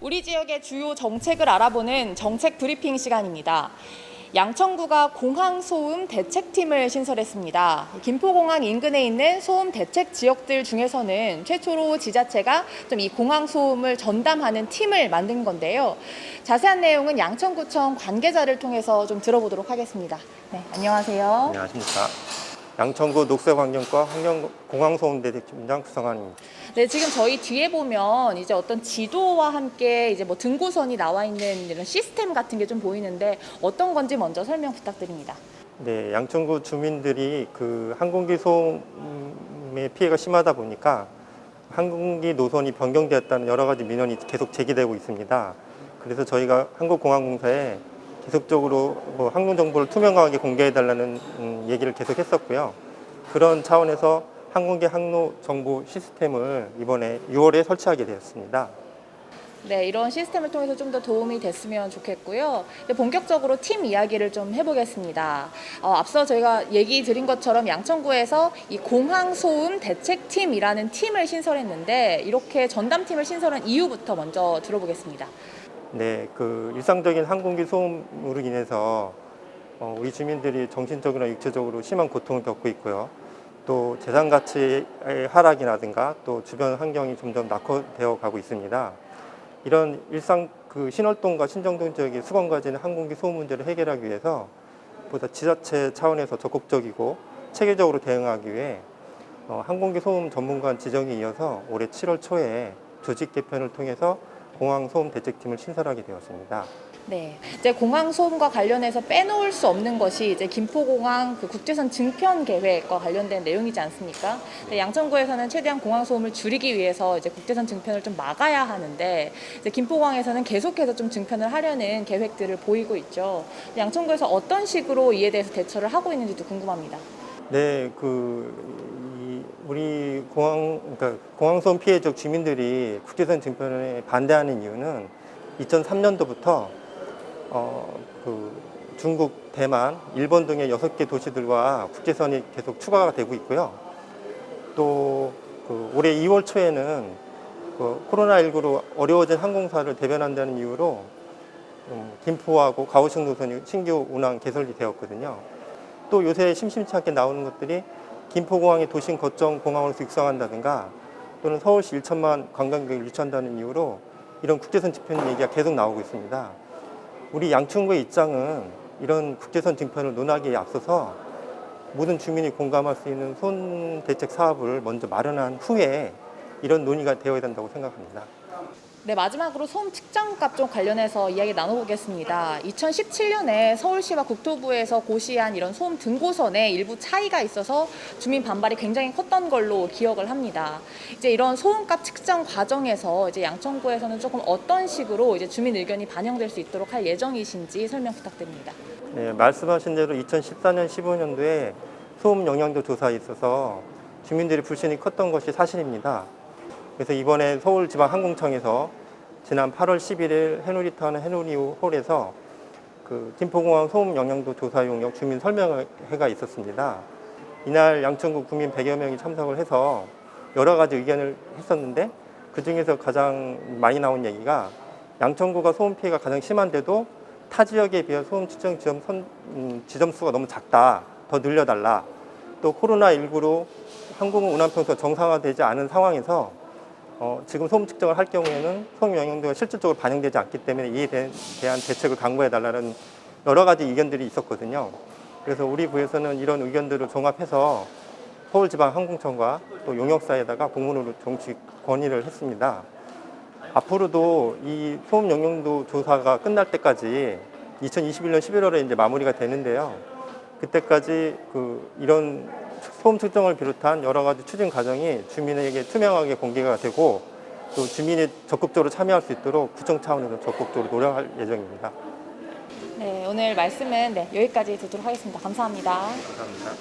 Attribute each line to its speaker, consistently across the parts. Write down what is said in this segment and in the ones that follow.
Speaker 1: 우리 지역의 주요 정책을 알아보는 정책 브리핑 시간입니다. 양천구가 공항 소음 대책팀을 신설했습니다. 김포공항 인근에 있는 소음 대책 지역들 중에서는 최초로 지자체가 좀 이 공항 소음을 전담하는 팀을 만든 건데요. 자세한 내용은 양천구청 관계자를 통해서 좀 들어보도록 하겠습니다. 네, 안녕하세요.
Speaker 2: 안녕하십니까. 양천구 녹색환경과 공항소음대책팀장 구성환입니다.
Speaker 1: 네, 지금 저희 뒤에 보면 이제 어떤 지도와 함께 이제 뭐 등고선이 나와 있는 이런 시스템 같은 게 좀 보이는데 어떤 건지 먼저 설명 부탁드립니다.
Speaker 2: 네, 양천구 주민들이 그 항공기 소음의 피해가 심하다 보니까 항공기 노선이 변경되었다는 여러 가지 민원이 계속 제기되고 있습니다. 그래서 저희가 한국공항공사에 계속적으로 항공 정보를 투명하게 공개해달라는 얘기를 계속 했었고요. 그런 차원에서 항공기 항로 정보 시스템을 이번에 6월에 설치하게 되었습니다.
Speaker 1: 네, 이런 시스템을 통해서 좀 더 도움이 됐으면 좋겠고요. 본격적으로 팀 이야기를 좀 해보겠습니다. 앞서 저희가 얘기 드린 것처럼 양천구에서 이 공항소음 대책팀이라는 팀을 신설했는데 이렇게 전담팀을 신설한 이유부터 먼저 들어보겠습니다.
Speaker 2: 네, 그 일상적인 항공기 소음으로 인해서 우리 주민들이 정신적이나 육체적으로 심한 고통을 겪고 있고요. 또 재산 가치의 하락이라든가 또 주변 환경이 점점 낙후되어 가고 있습니다. 이런 일상 그 신월동과 신정동 지역의 수건과지는 항공기 소음 문제를 해결하기 위해서 보다 지자체 차원에서 적극적이고 체계적으로 대응하기 위해 항공기 소음 전문가 지정에 이어서 올해 7월 초에 조직 개편을 통해서 공항 소음 대책팀을 신설하게 되었습니다.
Speaker 1: 네, 이제 공항 소음과 관련해서 빼놓을 수 없는 것이 이제 김포공항 그 국제선 증편 계획과 관련된 내용이지 않습니까? 양천구에서는 최대한 공항 소음을 줄이기 위해서 이제 국제선 증편을 좀 막아야 하는데 이제 김포공항에서는 계속해서 좀 증편을 하려는 계획들을 보이고 있죠. 양천구에서 어떤 식으로 이에 대해서 대처를 하고 있는지도 궁금합니다.
Speaker 2: 네, 우리 그러니까 공항 소음 피해 지역 주민들이 국제선 증편에 반대하는 이유는 2003년도부터 중국, 대만, 일본 등의 6개 도시들과 국제선이 계속 추가가 되고 있고요. 또 올해 2월 초에는 코로나19로 어려워진 항공사를 대변한다는 이유로 김포하고 가오슝 노선이 신규 운항 개설이 되었거든요. 또 요새 심심치 않게 나오는 것들이 김포공항이 도심 거점 공항으로서 육성한다든가 또는 서울시 1천만 관광객을 유치한다는 이유로 이런 국제선 증편 얘기가 계속 나오고 있습니다. 우리 양천구의 입장은 이런 국제선 증편을 논하기에 앞서서 모든 주민이 공감할 수 있는 소음 대책 사업을 먼저 마련한 후에 이런 논의가 되어야 된다고 생각합니다.
Speaker 1: 네, 마지막으로 소음 측정값 좀 관련해서 이야기 나눠보겠습니다. 2017년에 서울시와 국토부에서 고시한 이런 소음 등고선에 일부 차이가 있어서 주민 반발이 굉장히 컸던 걸로 기억을 합니다. 이제 이런 소음값 측정 과정에서 이제 양천구에서는 조금 어떤 식으로 이제 주민 의견이 반영될 수 있도록 할 예정이신지 설명 부탁드립니다.
Speaker 2: 네, 말씀하신 대로 2014년, 15년도에 소음 영향도 조사에 있어서 주민들이 불신이 컸던 것이 사실입니다. 그래서 이번에 서울지방항공청에서 지난 8월 11일 해누리타운 해누리홀에서 김포공항 소음 영향도 조사 용역 주민 설명회가 있었습니다. 이날 양천구 구민 100여 명이 참석을 해서 여러 가지 의견을 했었는데 그 중에서 가장 많이 나온 얘기가 양천구가 소음 피해가 가장 심한데도 타 지역에 비해 소음 측정 지점 수가 너무 작다. 더 늘려달라. 또 코로나19로 항공 운항 평수가 정상화되지 않은 상황에서 지금 소음 측정을 할 경우에는 소음 영향도가 실질적으로 반영되지 않기 때문에 이에 대한 대책을 강구해달라는 여러 가지 의견들이 있었거든요. 그래서 우리 부에서는 이런 의견들을 종합해서 서울지방항공청과 또 용역사에다가 공문으로 정식 건의를 했습니다. 앞으로도 이 소음 영향도 조사가 끝날 때까지 2021년 11월에 이제 마무리가 되는데요. 그때까지 이런 소음 측정을 비롯한 여러 가지 추진 과정이 주민에게 투명하게 공개가 되고 또 주민이 적극적으로 참여할 수 있도록 구청 차원에서 적극적으로 노력할 예정입니다.
Speaker 1: 네, 오늘 말씀은 여기까지 듣도록 하겠습니다. 감사합니다.
Speaker 2: 감사합니다.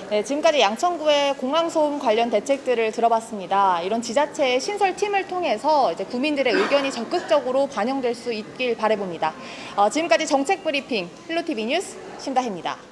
Speaker 1: 네, 지금까지 양천구의 공항소음 관련 대책들을 들어봤습니다. 이런 지자체의 신설팀을 통해서 이제 구민들의 의견이 적극적으로 반영될 수 있길 바라봅니다. 지금까지 정책 브리핑 힐로티비 뉴스 심다혜입니다.